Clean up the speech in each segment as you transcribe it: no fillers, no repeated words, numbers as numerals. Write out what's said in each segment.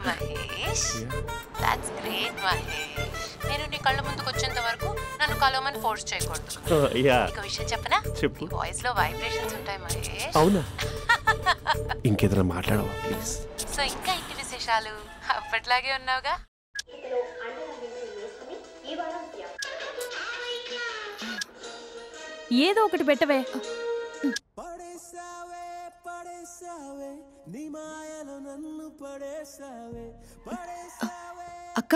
Mahesh, that's great Mahesh. నేను నీ కళ్ళ ముందుకు వచ్చేంత వరకు నన్ను కలవమని ఫోర్స్ చేయకూడదు. ఒక విషయం చెప్పనా? చెప్పు. వాయిస్ లో వైబ్రేషన్స్ ఉంటాయి మహేష్. అవునా? ఇంకేదైనా మాట్లాడవా ప్లీజ్? సో ఇంకా ఇంటి విశేషాలు అప్పట్లాగే ఉన్నావుగా? ఏదో ఒకటి పెట్టవే. అక్క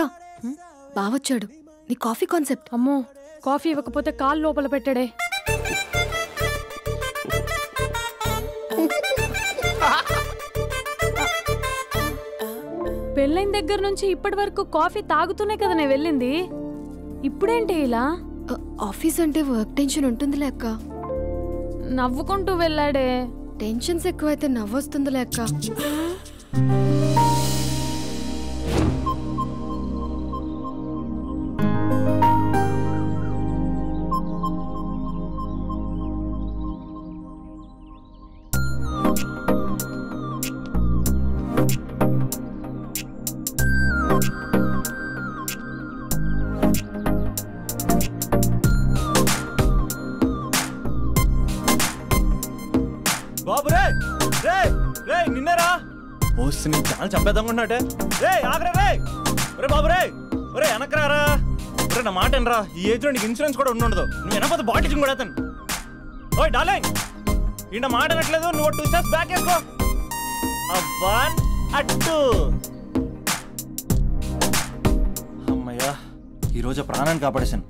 బావొచ్చాడు. నీ కాఫీ కాన్సెప్ట్. అమ్మో, కాఫీ ఇవ్వకపోతే కాలు లోపల పెట్టాడే. పెళ్ళైన దగ్గర నుంచి ఇప్పటి వరకు కాఫీ తాగుతూనే కదా నేను వెళ్ళింది. ఇప్పుడేంటి ఇలా? ఆఫీస్ అంటే వర్క్ టెన్షన్ ఉంటుందిలే అక్క. నవ్వుకుంటూ వెళ్ళాడే. టెన్షన్స్ ఎక్కువైతే నవ్వొస్తుందిలే అక్క. బాబు రే రే రే నిన్నరా వస్తు నీ ఛానల్ చంపేద్దామన్నట్టే. రే ఆగరా రే. ఒరే బాబు రే, ఒరే వెనకరారా. ఒరే నా మాట అనరా, ఈ ఏజ్ లో నీకు ఇన్సూరెన్స్ కూడా ఉండదు. నువ్వు వెనకపోతే బాటింగ్ కూడా అతను. ఓయ్ డార్లింగ్, ఈయన మాట అనట్లేదు. నువ్వు 2 స్టెప్స్ బ్యాక్ వేసుకో. 1 2. అమ్మయ్యా, ఈరోజు ప్రాణాన్ని కాపాడేశాను.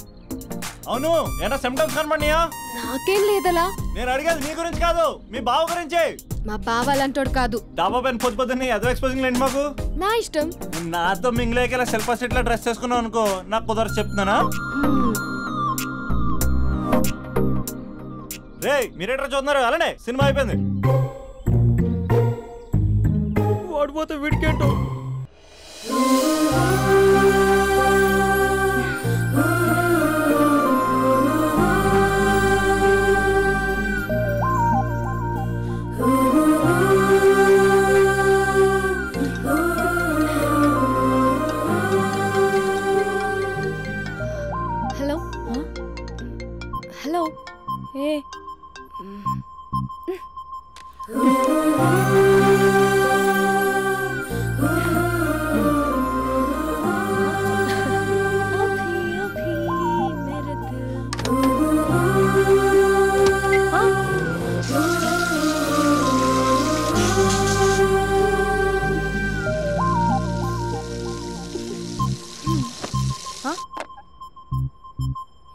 అవును, ఏనా సిమ్టమ్స్ కనబడినాయా? నాకేం లేదలా. నేను అడిగేది నీ గురించి కాదు, మీ బావ గురించి. మా బావ అలాంటోడు కాదు. డాబా పైన పొద్దున్నే అదో ఎక్స్పోజింగ్ లేండి మాకు. నా ఇష్టం. నాతో మింగిలేక సెల్ఫా సెట్ లో డ్రెస్ చేసుకున్నావు అనుకో, నాకు కుదరదు చెప్తున్నానా? రే మీరేట్రా చూస్తున్నారు? అలానే సినిమా అయిపోయింది. వాడిపోతే వీడికేంటో. Hello hello. ఏ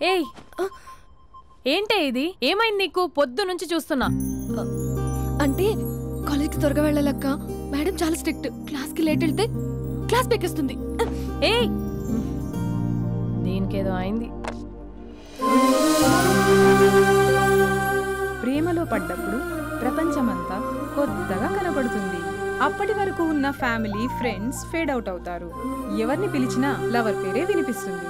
ఏయ్, ఏంటే ఇది? ఏమైంది నీకు? పొద్దు నుంచి చూస్తున్నా. అంటే కాలేజ్కి త్వరగా వెళ్ళాలక్క. మేడం చాలా స్ట్రిక్ట్. క్లాస్కి లేట్ వెళ్తే క్లాస్ పెక్కిస్తుంది. ఏయ్, దీనికేదో అయింది. ప్రేమలో పడ్డప్పుడు ప్రపంచమంతా కొత్తగా కనబడుతుంది. అప్పటి వరకు ఉన్న ఫ్యామిలీ ఫ్రెండ్స్ ఫేడ్ అవుట్ అవుతారు. ఎవరిని పిలిచినా లవర్ పేరే వినిపిస్తుంది.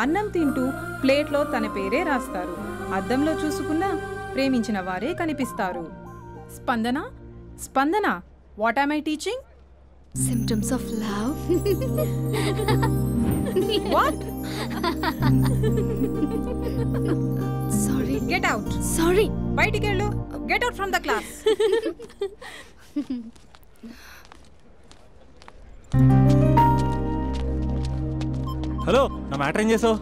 అన్నం తింటూ ప్లేట్లో తన పేరే రాస్తారు. అద్దంలో చూసుకున్నా ప్రేమించిన వారే కనిపిస్తారు. Spandana Spandana, what am I teaching? Symptoms of love. What? Sorry. Get out. Sorry. బయటికి వెళ్ళు. Get out from the class. Hello, నా మ్యాటర్ ఏం చేసావు?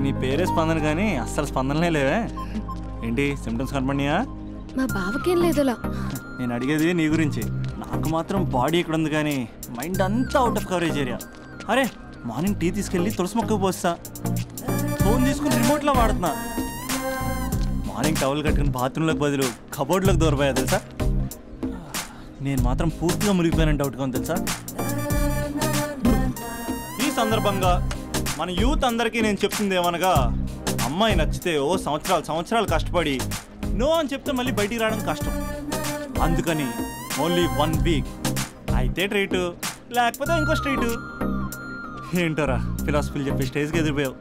నీ పేరే స్పందన కానీ అస్సలు స్పందనలే లేవే. ఏంటి సిమ్టమ్స్ కనపడినాయా? మా బావకేం లేదులా. నేను అడిగేది నీ గురించి. నాకు మాత్రం బాడీ ఇక్కడ ఉంది కానీ మైండ్ అంతా అవుట్ ఆఫ్ కవరేజ్ ఏరియా. అరే మార్నింగ్ టీ తీసుకెళ్ళి తులసి మొక్కకు పోస్తా. ఫోన్ తీసుకుని రిమోట్లో వాడుతున్నా. మార్నింగ్ టవల్ కట్టుకుని బాత్రూంలోకి బదులు కబోర్డ్లోకి దూరపోయా తెలుసా. నేను మాత్రం పూర్తిగా మునిగిపోయానని డౌట్గా ఉంది తెలుసా. ఈ సందర్భంగా మన యూత్ అందరికీ నేను చెప్తుంది ఏమనగా, అమ్మాయి నచ్చితే ఓ సంవత్సరాలు కష్టపడి నో అని చెప్తే మళ్ళీ బయటికి రావడం కష్టం. అందుకని ఓన్లీ 1 వీక్ అయితే ట్రీటు, లేకపోతే ఇంకో స్ట్రీటు. ఏంటోరా ఫిలాసఫీలు చెప్పి స్టేజ్కి ఎదిరిపోయావు.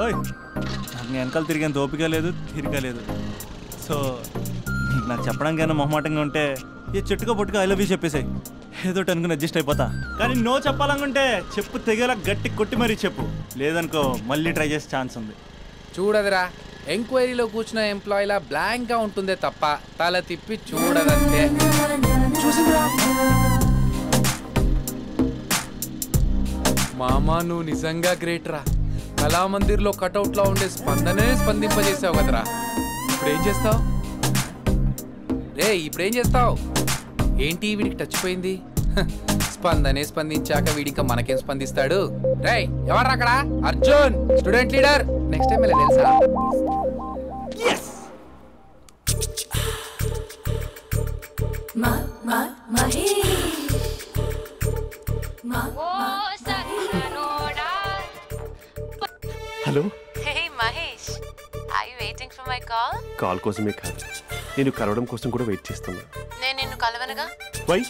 ఓయ్, నాకు వెనకాల తిరిగేంత ఓపిక లేదు, తీరిక లేదు. సో నీకు నాకు చెప్పడానికైనా మొహమాటంగా ఉంటే ఏ చెట్టుగా పొట్టుగా ఐ లవ్ యూ చెప్పేసాయి, ఏదో అనుకుని అడ్జస్ట్ అయిపోతా. కానీ నో చెప్పాలనుకుంటే చెప్పు తెగేలా గట్టి కొట్టి మరీ చెప్పు, లేదనుకో మళ్ళీ ట్రై చేసే ఛాన్స్ ఉంది. చూడదురా, ఎంక్వైరీలో కూర్చున్న ఎంప్లాయీలా బ్లాంక్గా ఉంటుందే తప్ప తల తిప్పి చూడదంతే. చూసిందిరా మామా, నువ్వు నిజంగా గ్రేట్ రా. కళామందిర్లో కటౌట్లో ఉండే స్పందనే స్పందింపజేసావు కదరా. ఇప్పుడేం చేస్తావు రే? ఇప్పుడేం చేస్తావు? ఏంటి వీడికి టచ్ పోయింది? స్పందనే స్పందించాక వీడిక మనకేం స్పందిస్తాడు? రే ఎవర్రా అక్కడ? Arjun, student leader. Next time ఇలా తెలుసా? Hello. Hey Mahesh, are you waiting for my call? Call కోసమే కాదు, నేను కలవడం కోసం కూడా వెయిట్ చేస్తున్నా. నేను నిన్ను కలవనుగా. వై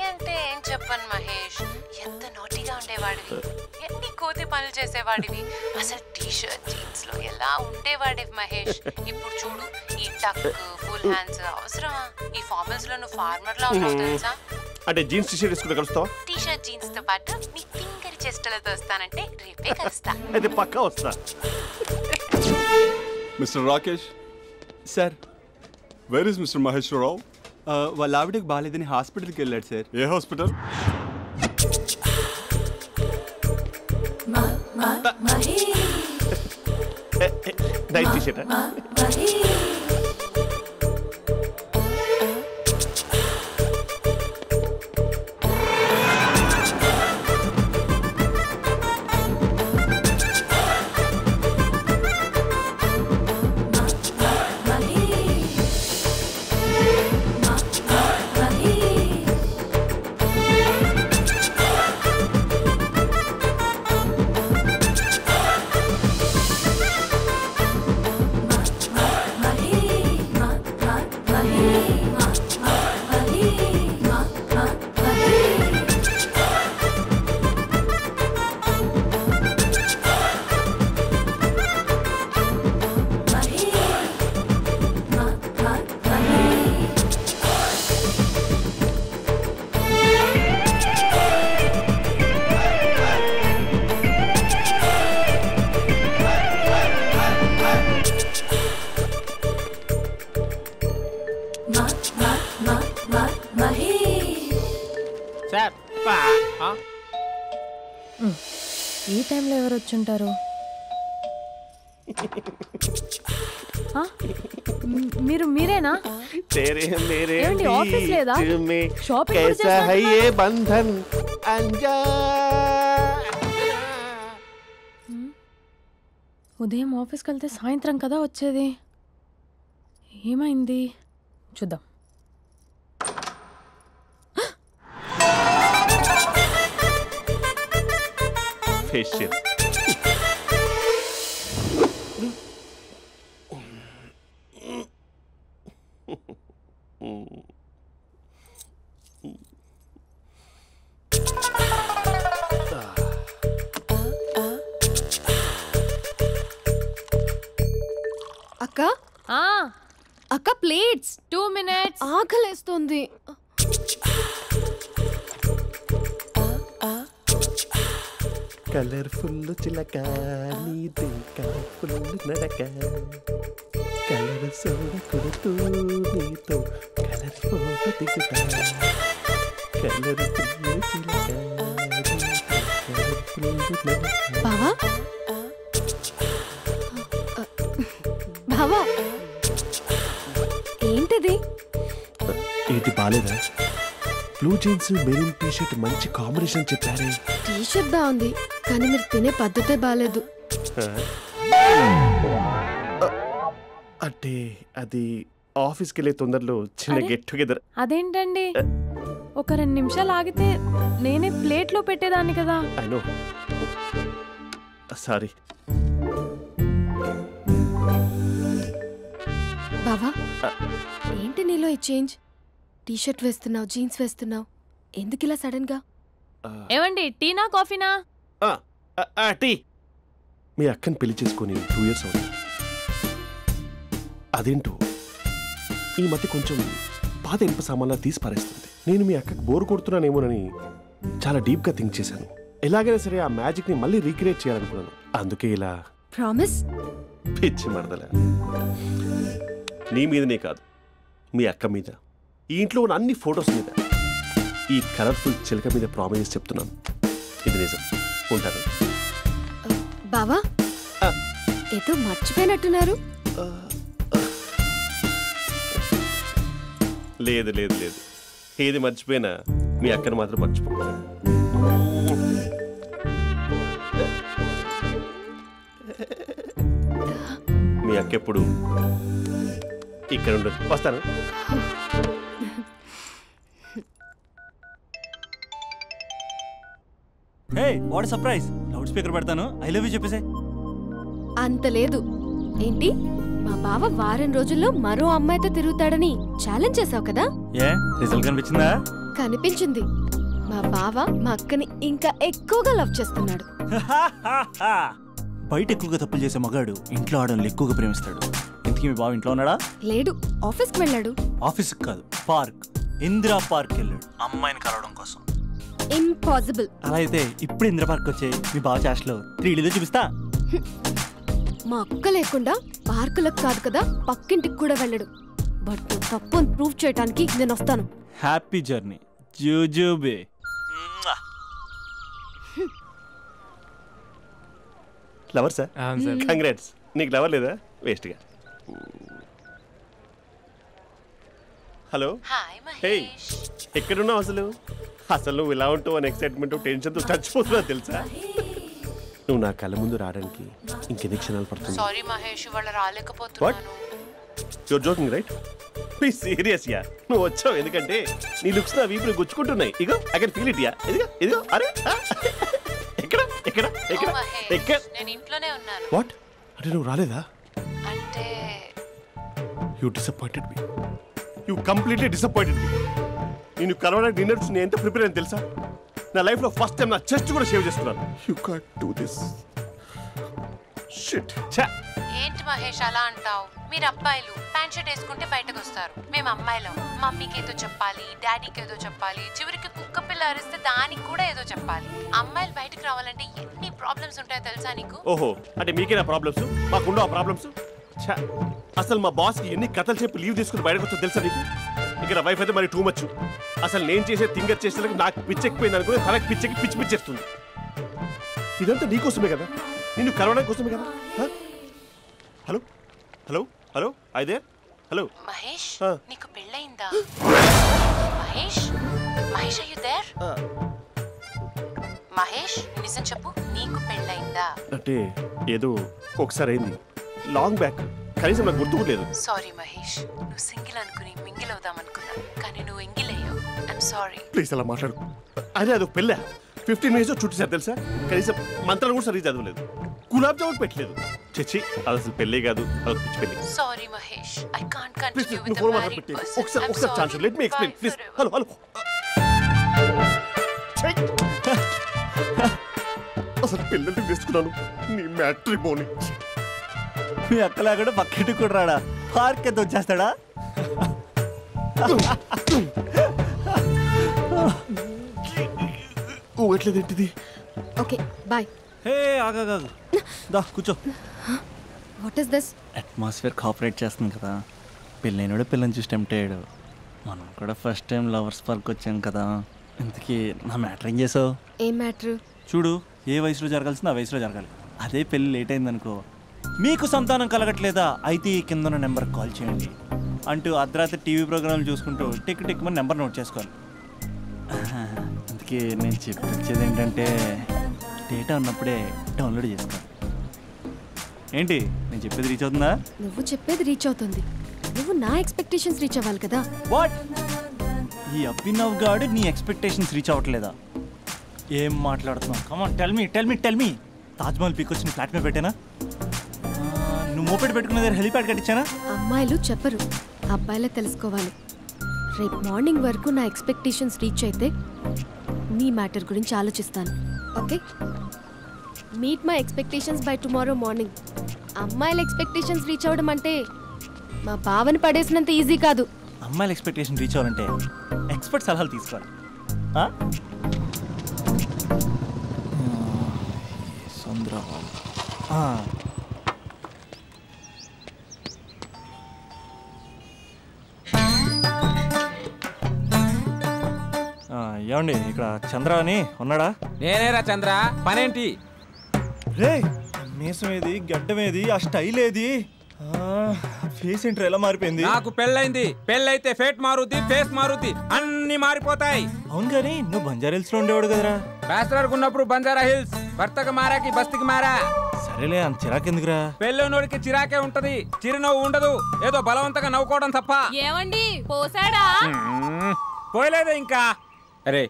అంటే ఏం చెప్పను మహేష్, ఎంత నోటీగా ఉండేవాడివి, ఎన్ని కోతి పనులు చేసేవాడివి, అసలు టీషర్ట్ జీన్స్ లో ఎలా ఉండేవాడివి మహేష్. ఇప్పుడు చూడు, ఈ టక్ ఫుల్ హ్యాండ్స్ అవసరమా? ఈ ఫార్మల్స్ లో నువ్వు ఫార్మర్ లా ఉన్నావు తెలుసా? అంటే జీన్స్ టీషర్ట్ వేసుకుని కలుస్తావా? టీషర్ట్ జీన్స్ తో పాటు నీ ఫింగర్ చెస్టలతో వస్తానంటే రేపే కలుస్తా. అయితే పక్కా వస్తా. Mister Rakesh sir, where is mister Maheswararao? వాళ్ళ ఆవిడకి బాగాలేదని హాస్పిటల్కి వెళ్ళాడు సార్. ఏ హాస్పిటల్? Night t shirt. ఈ టైంలో ఎవరు వచ్చుంటారు? మీరేనా? ఏమండి, ఆఫీస్ లేదా? షాపింగ్ కూడా చేస్తున్నారు? ఉదయం ఆఫీస్కి వెళ్తే సాయంత్రం కదా వచ్చేది, ఏమైంది చూద్దాం. ఫేషియల్. అక్క అక్క ప్లేట్స్. 2 minutes. ఆకలేస్తుంది. కలర్ఫుల్ చిలక నీది కలర్ఫుల్ నడక, కలర్ సోడ కొడుతూ నీతో కలర్ ఫోటో దిగుతా, కలర్ఫుల్ చిలక కలర్ఫుల్ నడక. బావా బావా, ఏంటిది? ఏంటి బాలేదా? బ్లూ జీన్స్ మెరూన్ టీషర్ట్ మంచి కాంబినేషన్ చెప్పారే. టీషర్ట్ బాగుంది కానీ మీరు తినే పద్ధతే బాలేదు. అంటే అది ఆఫీస్కి వెళ్ళే తొందరలో చిన్న గెట్ టుగెదర్. అదేంటండి, ఒక 2 నిమిషాలు ఆగితే నేనే ప్లేట్లో పెట్టేదాన్ని కదా. I know, sorry. బావా ఏంటి నీలో ఈ చేంజ్? టీషర్ట్ వేస్తున్నావు, జీన్స్ వేస్తున్నావు, ఎందుకు ఇలా సడన్ గా? ఏమండి, టీనా కాఫీనా? టీ. మీ అక్కని పెళ్లి చేసుకొని 2 years అవుతుంది. అదేంటో ఈ మధ్య కొంచెం పాత ఇనుప సామాన్లా తీసి పారేస్తుంది. నేను మీ అక్కకి బోర్ కొడుతున్నానేమోనని చాలా డీప్గా థింక్ చేశాను. ఎలాగైనా సరే ఆ మ్యాజిక్ని మళ్ళీ రీక్రియేట్ చేయాలనుకున్నాను. అందుకే ఇలా. ప్రామిస్? పిచ్చి మరదల, నీ మీదనే కాదు, మీ అక్క మీద, ఈ ఇంట్లో ఉన్న అన్ని ఫొటోస్ మీద, ఈ కలర్ఫుల్ చిలక మీద ప్రామిస్ చెప్తున్నాను. ఇది నిజం. ఉంటాను. బావా, ఏదో మర్చిపోయినట్టున్నారు. లేదు లేదు లేదు, ఏది మర్చిపోయినా మీ అక్కను మాత్రం మర్చిపో. మీ అక్క ఎప్పుడు ఇక్కడ ఉండదు. వస్తాను. హే, వాట్ సర్ప్రైజ్! లౌడ్ స్పీకర్ పెడతాను, ఐ లవ్ యూ చెప్పేసే. అంత లేదు. ఏంటి, మా బావ వారం రోజుల్లో మరో అమ్మాయితో తిరుగుతాడని ఛాలెంజ్ చేసావు కదా? ఏ రిజల్ట్ కనిపించిందా? కనిపించింది. మా బావ మా అక్కని ఇంకా ఎక్కువగా లవ్ చేస్తున్నాడు. బయట ఎక్కువగా తప్పులు చేసే మగాడు ఇంట్లో ఆడవాళ్ళు ఎక్కువగా ప్రేమిస్తాడు. ఇంతకీ మీ బావ ఇంట్లో ఉన్నాడా? లేడు, ఆఫీస్కి వెళ్ళాడు. ఆఫీస్కి కాదు, పార్క్, ఇందిరా పార్క్ వెళ్ళాడు అమ్మాయిని కలవడం కోసం. ఇంపాసిబుల్. అలా అయితే ఇప్పుడు ఇందిరా పార్క్ వచ్చే మీ బావ చాష్లో 3Dలో చూపిస్తా. మా అక్క లేకుండా పార్కులకు కాదు కదా, పక్కింటికి కూడా వెళ్ళడు. బట్ నువ్వు తప్పు అని ప్రూవ్ చేయడానికి నేను వస్తాను. హ్యాపీ జర్నీ జూజూబే. Lover sir? కంగ్రాట్స్. నీకు లవర్ లేదా? వేస్ట్గా. హలో. హే, ఎక్కడున్నావు అసలు? అసలు నువ్వు ఇలా ఉంటావు అని ఎక్సైట్మెంట్ టెన్షన్తో చచ్చిపోతున్నా తెలుసా? నువ్వు నా కళ్ళ ముందు రావడానికి ఇంకెన్ని క్షణాలు పడుతుంది? సారీ మహేష్, వాళ్ళు రాలేకపోతున్నాను. You're joking right? Please serious యా. నువ్వు వచ్చావు ఎందుకంటే నీ లుక్స్ నా వీపుని గుచ్చుకుంటున్నాయి. ఇగో ఐ కెన్ ఫీల్ ఇట్ యా. ఇదిగో ఇదిగో. అరే ఎక్కడ ఎక్కడ ఎక్కడ ఎక్కడ? నేను ఇంట్లోనే ఉన్నాను. వాట్ అంటే నువ్వు రాలేదా? అంటే you disappointed me. You completely disappointed me. నేను కరోనా డిన్నర్స్ నేను ఎంత ప్రిపేర్ అని తెలుసా? నా లైఫ్లో ఫస్ట్ టైం నా చెస్ట్ కూడా షేవ్ చేసుకున్నాను. You can't do this. Shit. ఏంటి మహేష్ అలా అంటావు? మీరు అబ్బాయిలు ప్యాంట్ షర్ట్ వేసుకుంటే బయటకు వస్తారు. మేము అమ్మాయిలం మమ్మీకి ఏదో చెప్పాలి, డాడీకి ఏదో చెప్పాలి, చివరికి కుక్క పిల్ల అరిస్తే దానికి కూడా ఏదో చెప్పాలి. అమ్మాయిలు బయటకు రావాలంటే ఎన్ని ప్రాబ్లమ్స్ ఉంటాయో తెలుసా నీకు? ఓహో, అంటే మీకేనా ప్రాబ్లమ్స్? మాకుండా ఆ ప్రాబ్లమ్స్? అసలు మా బాస్కి ఎన్ని కథలు చెప్పి లీవ్ తీసుకుని బయటకు వచ్చా తెలుసా నీకు? ఇక్కడ వైఫ్ అయితే మరి టూ మచ్. అసలు నేను చేసే థింగర్ చేసేందుకు నాకు పిచ్చెక్కిపోయింది అనుకుని తనకి పిచ్చెక్కి పిచ్చి పిచ్చేస్తుంది. ఇదంతా నీకోసమే కదా, నిన్ను కరోనా కోసమే కదా. హలో హలో హలో అయితే హలో మహేష్, నీకు పెళ్ళయిందా? Mahesh Mahesh are you there? Mahesh నిజం చెప్పు, నీకు పెళ్ళయిందా? అంటే ఏదో ఒకసారి అయింది, లాంగ్ బ్యాక్, కనీసం నాకు గుర్తులేదు. సారీ మహేష్, నువ్వు సింగిల్ అనుకుని మింగిల్ అవుదాం అనుకున్నా, కానీ నువ్వు ఎంగిల్ అయ్యావు. I'm sorry. ప్లీజ్ అలా మాట్లాడు. అదే అదొక పెళ్ళ 15 minutes చుట్టేసారు తెలుసా? కనీసం మంత్రాలు కూడా సరిగ్గా చదవలేదు, గులాబ్ జామున్ పెట్టలేదు. చచ్చి, అది అసలు పెళ్ళే కాదు, అదొక పిచ్చి పెళ్ళి. Sorry Mahesh, I can't continue with phone the మాట్లాడి మ్యారీడ్ పెట్టి పర్సన్. ఒకసారి chance let me explain please. Hello hello. అసలు పిల్లల్ని తీసుకున్నాను నీ మ్యాట్రిమోనీ. మీ అక్కలా కూడా పక్కింటి కూడా రాడా? పార్క్ ఎంత వచ్చేస్తాడా? ఎట్లేదేంటిది? Okay bye. హే ఆగా దా కూర్చో. What is this? Atmosphere cooperate చేస్తుంది కదా. పెళ్ళైనడు పిల్లని చూసి టెంప్ట్ అయ్యాడు. మనం కూడా ఫస్ట్ టైం లవర్స్ పార్క్ వచ్చాం కదా. ఇంతకీ నా మ్యాటర్ ఏం చేసావు? ఏం మ్యాటర్? చూడు, ఏ వయసులో జరగాల్సిందో ఆ వయసులో జరగాలి. అదే పెళ్ళి లేట్ అయిందనుకో, మీకు సంతానం కలగట్లేదా అయితే ఈ కింద ఉన్న నెంబర్కి కాల్ చేయండి అంటూ అర్ధరాత్రి టీవీ ప్రోగ్రాంలు చూసుకుంటూ టిక్ టిక్ మన నెంబర్ నోట్ చేసుకోవాలి. అందుకే నేను చెప్పొచ్చేది ఏంటంటే డేటా ఉన్నప్పుడే డౌన్లోడ్ చేసుకోవాలి. ఏంటి నేను చెప్పేది రీచ్ అవుతుందా? నువ్వు చెప్పేది రీచ్ అవుతుంది, నువ్వు నా ఎక్స్పెక్టేషన్స్ రీచ్ అవ్వాలి కదా. వాట్? ఈ అభినవ్ గాడు నీ ఎక్స్పెక్టేషన్స్ రీచ్ అవ్వట్లేదా? ఏం మాట్లాడుతున్నావు? Come on tell me. Taj Mahal peak వచ్చి ఫ్లాట్ మీద పెట్టానా? నువ్వు మోపెట్ పెట్టుకునే దగ్గర హెలిప్యాడ్ కట్టించానా? అమ్మాయిలు చెప్పరు, అబ్బాయిలే తెలుసుకోవాలి. రేపు మార్నింగ్ వరకు నా ఎక్స్పెక్టేషన్స్ రీచ్ అయితే నీ మ్యాటర్ గురించి ఆలోచిస్తాను. Okay, meet my expectations by tomorrow morning. అమ్మాయిల ఎక్స్పెక్టేషన్స్ రీచ్ అవ్వడం అంటే మా బావని పడేసినంత ఈజీ కాదు. అమ్మాయిల ఎక్స్పెక్టేషన్ రీచ్ అవ్వాలంటే ఎక్స్పర్ట్ సలహాలు తీసుకోవాలి. ఏమండి ఇక్కడ చంద్ర అని ఉన్నాడా? నేనేరా చంద్ర, పనేంటి? రే మీసం ఏది, గడ్డం ఏది, ఆ స్టైల్ ఏది, ఫేస్ ఏంటర్ ఎలా మారిపోయింది? నాకు పెళ్ళైంది, పెళ్ళైతే ఫేట్ మారుద్ది, ఫేస్ మారుద్ది, అన్ని మారిపోతాయి. అవును కానీ నువ్వు బంజారా హిల్స్ లో ఉండేవాడు కదరా? బ్యాచిలర్ ఉన్నప్పుడు బంజారా హిల్స్, భర్తకు మారాకి బస్తికి మారా. సరేలే అంత చిరాకెందుకురా? పెళ్ళోనోడికి చిరాకే ఉంటది, చిరునవ్వు ఉండదు, ఏదో బలవంతంగా నవ్వుకోవడం తప్ప. ఏమండి పోసాడా? పోయలేదే ఇంకా. అరే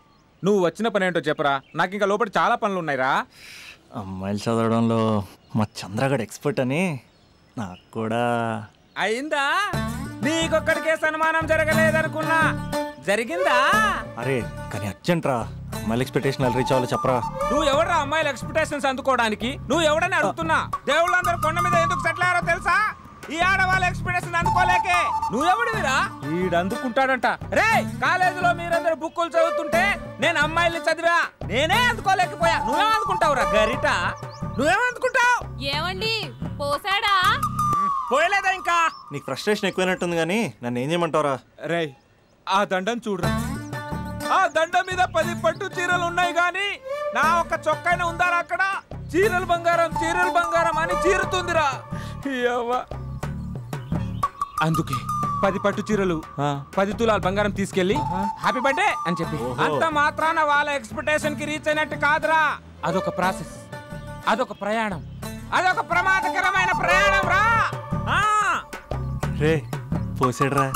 నువ్వు వచ్చిన పని ఏంటో చెప్పరా, నాకు ఇంకా లోపల చాలా పనులు ఉన్నాయిరా. అమ్మాయిలు చదవడంలో మా చంద్రగడ్ ఎక్స్పర్ట్ అని నాకు కూడా అయిందా? నీకొక్కడికే సన్మానం జరగలేదనుకున్నా, జరిగిందా? అరే కానీ అర్జెంట్ రా, అమ్మాయిల ఎక్స్పెక్టేషన్ రీచ్ అవ్వాలి చెప్పరా. నువ్వు ఎవడరా అమ్మాయిల ఎక్స్పెక్టేషన్స్ అందుకోవడానికి? నువ్వు ఎవడని అడుగుతున్నా. దేవుళ్ళందరూ కొండ మీద ఎందుకు సెటిల్ అయ్యారో తెలుసా? ఈ ఆడవాళ్ళ ఎక్స్పెక్టేషన్ అందుకోలేకే. నువ్వెవడివిరా? వీడు అందుకుంటాడంట. రే కాలేజీలో మీరందరూ బుక్కులు చదువుతుంటే నేను అమ్మాయిల్ని చదివా, నేనే అందుకోలేకపోయా. నువ్వేం అందుకుంటావురా గరిట? నువ్వేం అందుకుంటావు? ఏమండి పోసాడా? పోయలేదా ఇంకా? నీకు ఫ్రస్ట్రేషన్ ఎక్కువైనట్టుంది కానీ నన్ను ఏం చేయమంటావురా? రే ఆ దండం చూడరా, ఆ దండం మీద 10 పట్టు చీరలు ఉన్నాయి గాని నా ఒక్క చొక్కైనా ఉందారా అక్కడ? చీరలు బంగారం, చీరలు బంగారం అని చీరుతుందిరా. అందుకే 10 పట్టు చీరలు, 10 తులాలు బంగారం తీసుకెళ్లి హ్యాపీ బర్త్డే అని చెప్పి. అంత మాత్రాన వాళ్ళ ఎక్స్పెక్టేషన్ కి రీచ్ అయినట్టు కాదురా. అదొక ప్రాసెస్, అదొక ప్రయాణం, అదొక ప్రమాదకరమైన ప్రయాణం రా. రే పోసాడురా.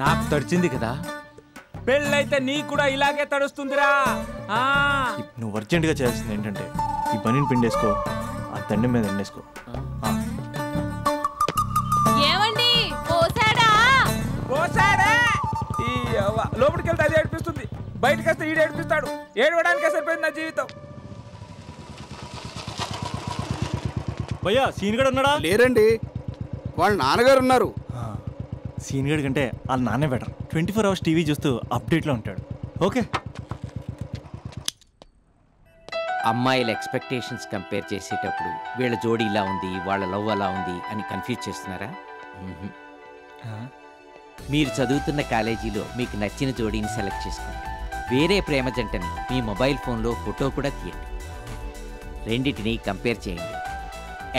నాకు తడిచింది కదా, పెళ్ళైతే నీకు కూడా ఇలాగే తడుస్తుందిరా. నువ్వు అర్జెంటుగా చేయాల్సింది ఏంటంటే ఈ పనిని పిండేసుకో, ఆ దండం మీద ఎండేసుకో. ఏమండి పోసాడా? పోసాడే. లోపలికి వెళ్తే అది ఏడిపిస్తుంది, బయటకు వస్తే ఈడు ఏడిపిస్తాడు. ఏడవడానికే సరిపోయింది నా జీవితం. భయ్యా సీన్ గడ్ ఉన్నాడా? లేరండి, వాళ్ళ నాన్నగారు ఉన్నారు. సీన్ గడ్ కంటే వాళ్ళ నాన్నే బెటర్. 24 hours టీవీ చూస్తూ అప్డేట్లో ఉంటాడు. ఓకే అమ్మాయిల ఎక్స్పెక్టేషన్స్ కంపేర్ చేసేటప్పుడు వీళ్ళ జోడి ఇలా ఉంది, వాళ్ళ లవ్ అలా ఉంది అని కన్ఫ్యూజ్ చేస్తున్నారా? మీరు చదువుతున్న కాలేజీలో మీకు నచ్చిన జోడీని సెలెక్ట్ చేసుకోండి. వేరే ప్రేమ జంటని మీ మొబైల్ ఫోన్లో ఫోటో కూడా తీయండి. రెండింటిని కంపేర్ చేయండి,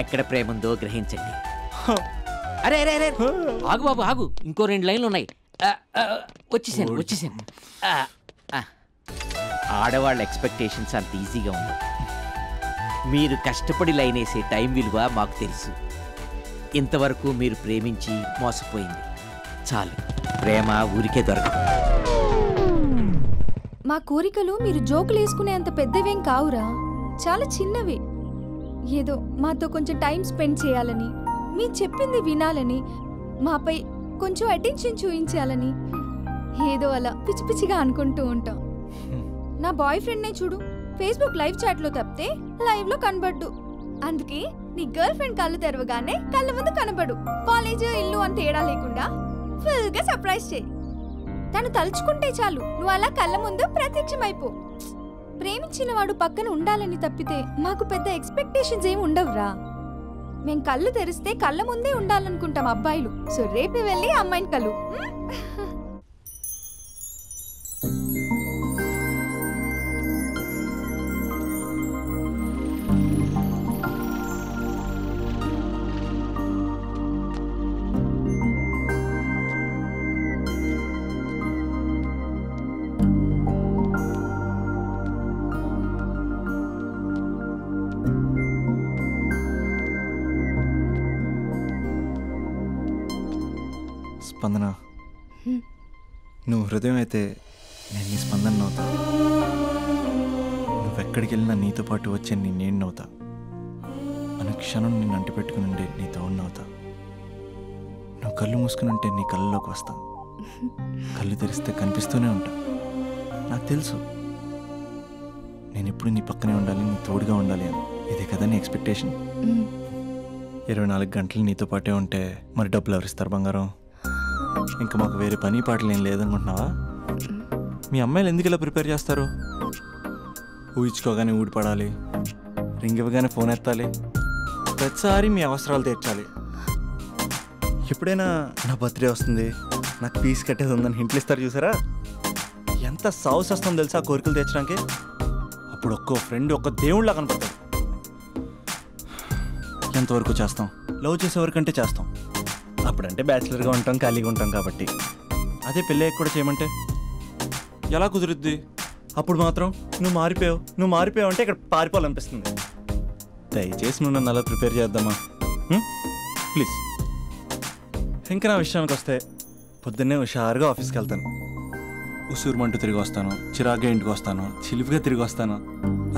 ఎక్కడ ప్రేమ ఉందో గ్రహించండి. అరే అరే అరే ఆగు బాబు ఆగు, ఇంకో 2 లైన్లు ఉన్నాయి. వచ్చేసాను. ఆడవాళ్ళ ఎక్స్పెక్టేషన్స్ అంత ఈజీగా ఉండవు. మీరు కష్టపడి లైన్ వేసే టైం విలువ మాకు తెలుసు. ఇంతవరకు మీరు ప్రేమించి మోసపోయింది చాలు, ప్రేమ ఊరికే దొరకదు. మా కోరికలు మీరు జోకులు వేసుకునేంత పెద్దవేం కావురా, చాలా చిన్నవి. ఏదో మాతో కొంచెం టైం స్పెండ్ చేయాలని, మీ చెప్పింది వినాలని, మాపై కొంచెం అటెన్షన్ చూపించాలని ఏదో అలా పిచ్చి పిచ్చిగా అనుకుంటూ ఉంటాం. నా బాయ్ ఫ్రెండ్నే చూడు, ఫేస్బుక్ లైవ్ చాట్లో తప్పితే లైవ్ లో కనబడ్డు. అందుకే నీ గర్ల్ ఫ్రెండ్ కళ్ళు తెరవగానే కళ్ళ ముందు కనబడు. కాలేజ్ ఇల్లు అని తేడా లేకుండా ఫుల్ గా సర్ప్రైజ్ చేయి. తను తలుచుకుంటే చాలు నువ్వు అలా కళ్ళ ముందు ప్రత్యక్షమైపో. ప్రేమించిన వాడు పక్కన ఉండాలని తప్పితే మాకు పెద్ద ఎక్స్పెక్టేషన్స్ ఏమి ఉండవురా. మేం కళ్ళు తెరిస్తే కళ్ళ ముందే ఉండాలనుకుంటాం అబ్బాయిలు. సో రేపే వెళ్ళి అమ్మాయిని కలు. స్పందన, నువ్వు హృదయం అయితే నేను నీ స్పందన నవ్వుతా. నువ్వెక్కడికి వెళ్ళినా నీతో పాటు వచ్చే నేను నవ్వుతా. అనుక్షణం నిన్ను అంటి పెట్టుకుని ఉండే నీ తోడు నవ్వుతా. నువ్వు కళ్ళు మూసుకుని ఉంటే నీ కళ్ళలోకి వస్తా. కళ్ళు తెరిస్తే కనిపిస్తూనే ఉంటా. నాకు తెలుసు నేను ఎప్పుడు నీ పక్కనే ఉండాలి, నీ తోడుగా ఉండాలి అని. ఇదే కదా నీ ఎక్స్పెక్టేషన్? 24 గంటలు నీతో పాటే ఉంటే మరి డబ్బులు ఎవరిస్తారు బంగారం? ఇంకా మాకు వేరే పని పాటలు ఏం లేదనుకుంటున్నావా? మీ అమ్మాయిలు ఎందుకు ఇలా ప్రిపేర్ చేస్తారు? ఊహించుకోగానే ఊడిపడాలి, రింగ్ ఇవ్వగానే ఫోన్ ఎత్తాలి, ప్రతిసారి మీ అవసరాలు తీర్చాలి. ఎప్పుడైనా నా బర్త్డే వస్తుంది, నాకు ఫీజు కట్టేది ఉందని హింట్లు ఇస్తారు చూసారా? ఎంత సాహస్ వస్తుందో తెలుసా ఆ కోరికలు తెచ్చడానికి? అప్పుడు ఒక్కో ఫ్రెండ్ ఒక్క దేవుళ్ళ కనపడతాడు. ఎంతవరకు చేస్తాం? లవ్ చేసేవరకంటే చేస్తాం. అప్పుడంటే బ్యాచిలర్గా ఉంటాం, ఖాళీగా ఉంటాం కాబట్టి. అదే పెళ్ళి కూడా చేయమంటే ఎలా కుదురుద్ది? అప్పుడు మాత్రం నువ్వు మారిపోయావు అంటే ఇక్కడ పారిపోవాలనిపిస్తుంది. దయచేసి నువ్వు నన్ను అలా ప్రిపేర్ చేద్దామా ప్లీజ్. ఇంకా నా విషయానికి వస్తే పొద్దున్నే హుషారుగా ఆఫీస్కి వెళ్తాను. ఉసూరుమంటూ తిరిగి వస్తాను, చిరాగ్గా ఇంటికి వస్తాను, చిలిపిగా తిరిగి వస్తాను.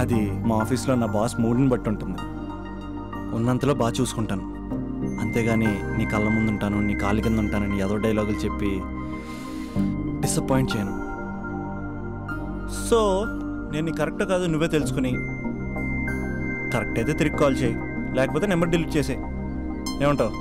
అది మా ఆఫీస్లో నా బాస్ మూడ్ని బట్టి ఉంటుంది. ఉన్నంతలో బాగా చూసుకుంటాను, అంతేగాని నీ కళ్ళ ముందు ఉంటాను, నీ కాళ్ళ కింద ఉంటానని ఏదో డైలాగులు చెప్పి డిసప్పాయింట్ చేయను. సో నేను నీ కరెక్ట్ కాదు నువ్వే తెలుసుకుని కరెక్ట్ అయితే తిరిగి కాల్ చేయి, లేకపోతే నెంబర్ డిలీట్ చేసే. ఏమంటావు?